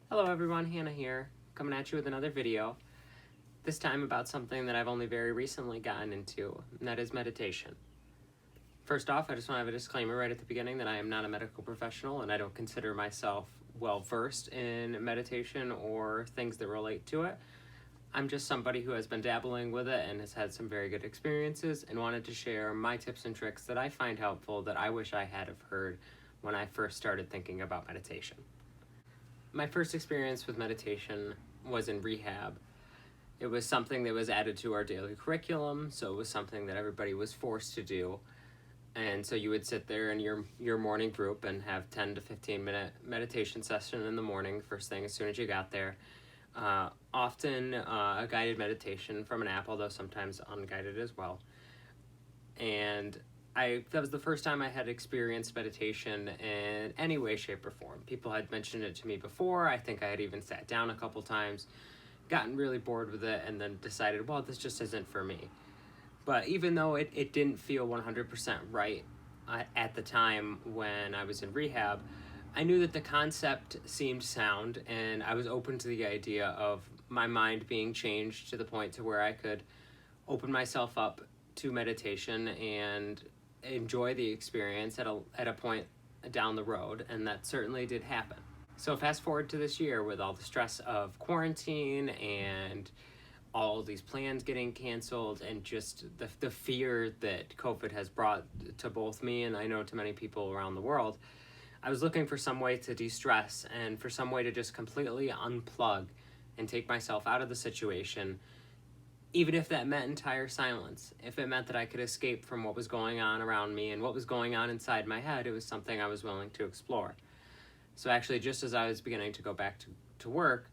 Hello everyone, Hannah here, coming at you with another video, this time about something that I've only very recently gotten into, and that is meditation. First off, I just want to have a disclaimer right at the beginning that I am not a medical professional and I don't consider myself well versed in meditation or things that relate to it. I'm just somebody who has been dabbling with it and has had some very good experiences and wanted to share my tips and tricks that I find helpful that I wish I had have heard when I first started thinking about meditation. My first experience with meditation was in rehab. It was something that was added to our daily curriculum, so it was something that everybody was forced to do. And so you would sit there in your morning group and have 10 to 15 minute meditation session in the morning, first thing as soon as you got there. Often a guided meditation from an app, although sometimes unguided as well. And that was the first time I had experienced meditation in any way, shape, or form. People had mentioned it to me before. I think I had even sat down a couple times, gotten really bored with it, and then decided, well, this just isn't for me. But even though it didn't feel 100% right at the time when I was in rehab, I knew that the concept seemed sound, and I was open to the idea of my mind being changed to the point to where I could open myself up to meditation and enjoy the experience at a point down the road, and that certainly did happen. So fast forward to this year with all the stress of quarantine and all these plans getting canceled and just the fear that COVID has brought to both me and I know to many people around the world, I was looking for some way to de-stress and for some way to just completely unplug and take myself out of the situation, even if that meant entire silence. If it meant that I could escape from what was going on around me and what was going on inside my head, it was something I was willing to explore. So actually, just as I was beginning to go back to work,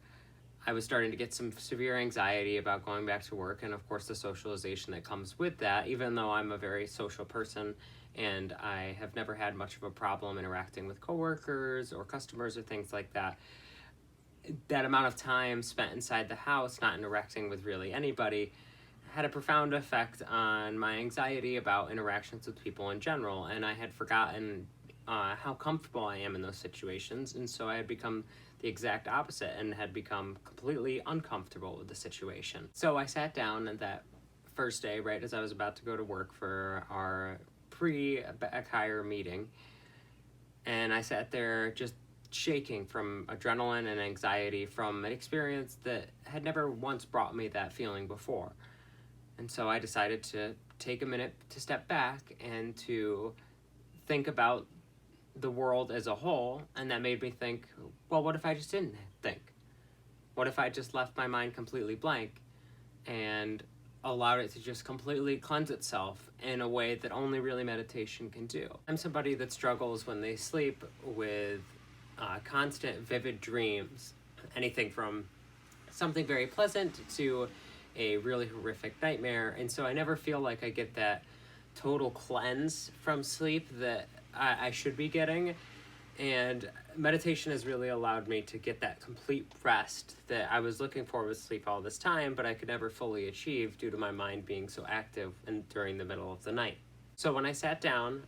I was starting to get some severe anxiety about going back to work, and of course the socialization that comes with that, even though I'm a very social person and I have never had much of a problem interacting with coworkers or customers or things like that. That amount of time spent inside the house, not interacting with really anybody, had a profound effect on my anxiety about interactions with people in general, and I had forgotten how comfortable I am in those situations, and so I had become the exact opposite and had become completely uncomfortable with the situation. So I sat down at that first day, right as I was about to go to work for our pre-back hire meeting, and I sat there just shaking from adrenaline and anxiety from an experience that had never once brought me that feeling before. And so I decided to take a minute to step back and to think about the world as a whole, and that made me think, well, what if I just didn't think? What if I just left my mind completely blank and allowed it to just completely cleanse itself in a way that only really meditation can do? I'm somebody that struggles when they sleep with constant vivid dreams, anything from something very pleasant to a really horrific nightmare, and so I never feel like I get that total cleanse from sleep that I should be getting, and meditation has really allowed me to get that complete rest that I was looking for with sleep all this time, but I could never fully achieve due to my mind being so active and during the middle of the night. So when I sat down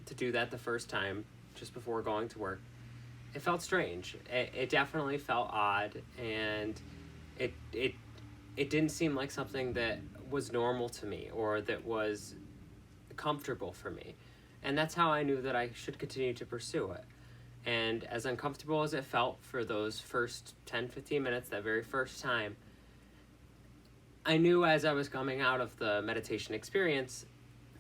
to do that the first time, just before going to work, it felt strange. It definitely felt odd, and it didn't seem like something that was normal to me or that was comfortable for me. And that's how I knew that I should continue to pursue it. And as uncomfortable as it felt for those first 10-15 minutes, that very first time, I knew as I was coming out of the meditation experience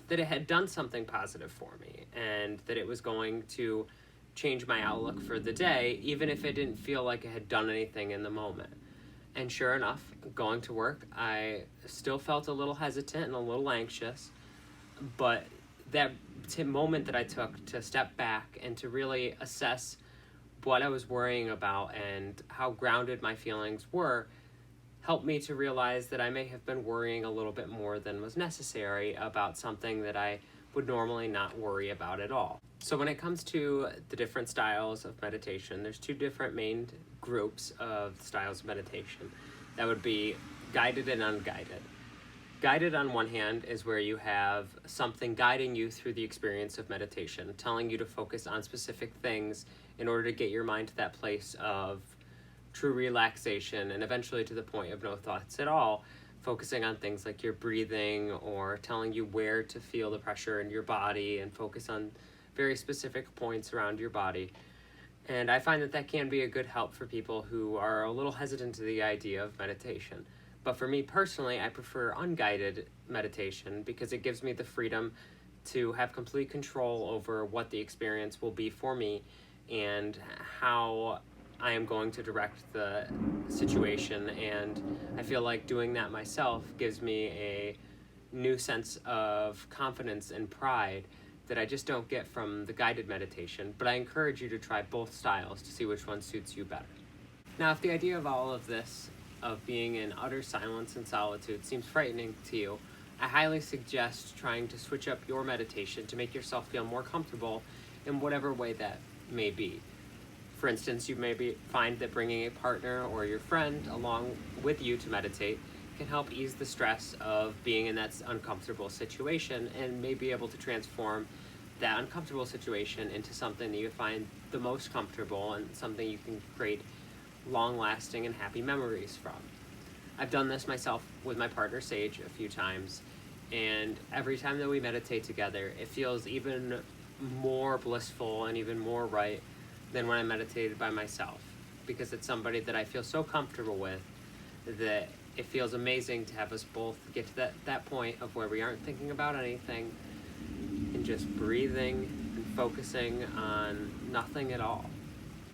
that it had done something positive for me and that it was going to change my outlook for the day, even if it didn't feel like it had done anything in the moment. And sure enough, going to work, I still felt a little hesitant and a little anxious, but that moment that I took to step back and to really assess what I was worrying about and how grounded my feelings were helped me to realize that I may have been worrying a little bit more than was necessary about something that I would normally not worry about at all. So when it comes to the different styles of meditation, there's two different main groups of styles of meditation. That would be guided and unguided. Guided on one hand is where you have something guiding you through the experience of meditation, telling you to focus on specific things in order to get your mind to that place of true relaxation, and eventually to the point of no thoughts at all, focusing on things like your breathing or telling you where to feel the pressure in your body and focus on very specific points around your body. And I find that that can be a good help for people who are a little hesitant to the idea of meditation. But for me personally, I prefer unguided meditation because it gives me the freedom to have complete control over what the experience will be for me and how I am going to direct the situation. And I feel like doing that myself gives me a new sense of confidence and pride that I just don't get from the guided meditation, but I encourage you to try both styles to see which one suits you better. Now, if the idea of all of this, of being in utter silence and solitude, seems frightening to you, I highly suggest trying to switch up your meditation to make yourself feel more comfortable in whatever way that may be. For instance, you may find that bringing a partner or your friend along with you to meditate can help ease the stress of being in that uncomfortable situation and may be able to transform that uncomfortable situation into something that you find the most comfortable and something you can create long-lasting and happy memories from. I've done this myself with my partner Sage a few times, and every time that we meditate together, it feels even more blissful and even more right than when I meditated by myself, because it's somebody that I feel so comfortable with that it feels amazing to have us both get to that point of where we aren't thinking about anything and just breathing and focusing on nothing at all.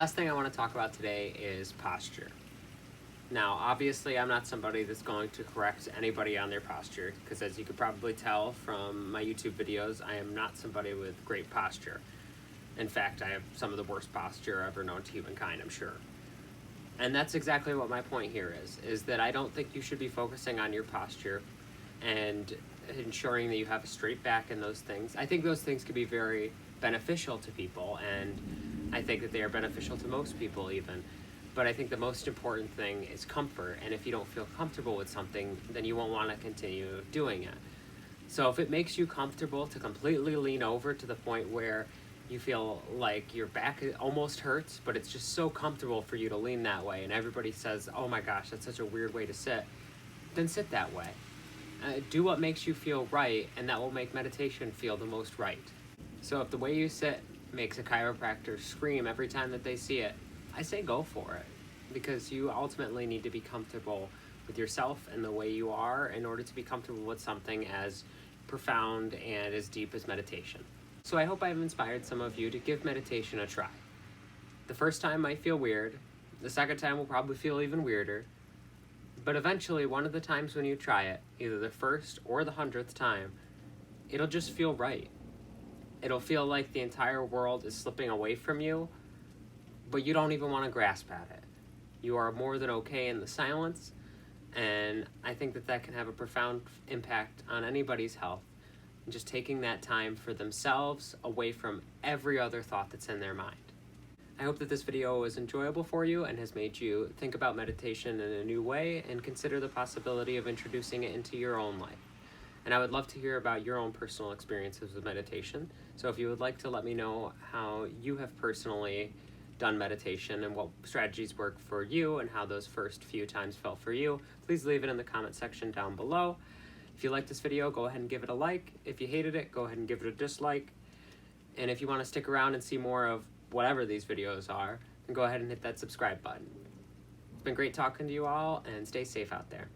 Last thing I want to talk about today is posture. Now, obviously, I'm not somebody that's going to correct anybody on their posture, because as you could probably tell from my YouTube videos, I am not somebody with great posture. In fact, I have some of the worst posture ever known to humankind, I'm sure. And that's exactly what my point here is that I don't think you should be focusing on your posture and ensuring that you have a straight back and those things. I think those things can be very beneficial to people, and I think that they are beneficial to most people even. But I think the most important thing is comfort, and if you don't feel comfortable with something, then you won't want to continue doing it. So if it makes you comfortable to completely lean over to the point where you feel like your back almost hurts, but it's just so comfortable for you to lean that way, and everybody says, oh my gosh, that's such a weird way to sit, then sit that way. Do what makes you feel right, and that will make meditation feel the most right. So if the way you sit makes a chiropractor scream every time that they see it, I say go for it, because you ultimately need to be comfortable with yourself and the way you are in order to be comfortable with something as profound and as deep as meditation. So I hope I've inspired some of you to give meditation a try. The first time might feel weird, the second time will probably feel even weirder, but eventually one of the times when you try it, either the first or the 100th time, it'll just feel right. It'll feel like the entire world is slipping away from you, but you don't even want to grasp at it. You are more than okay in the silence, and I think that that can have a profound impact on anybody's health. Just taking that time for themselves away from every other thought that's in their mind. I hope that this video was enjoyable for you and has made you think about meditation in a new way and consider the possibility of introducing it into your own life. And I would love to hear about your own personal experiences with meditation. So if you would like to let me know how you have personally done meditation and what strategies work for you and how those first few times felt for you, please leave it in the comment section down below. If you liked this video, go ahead and give it a like. If you hated it, go ahead and give it a dislike. And if you want to stick around and see more of whatever these videos are, then go ahead and hit that subscribe button. It's been great talking to you all, and stay safe out there.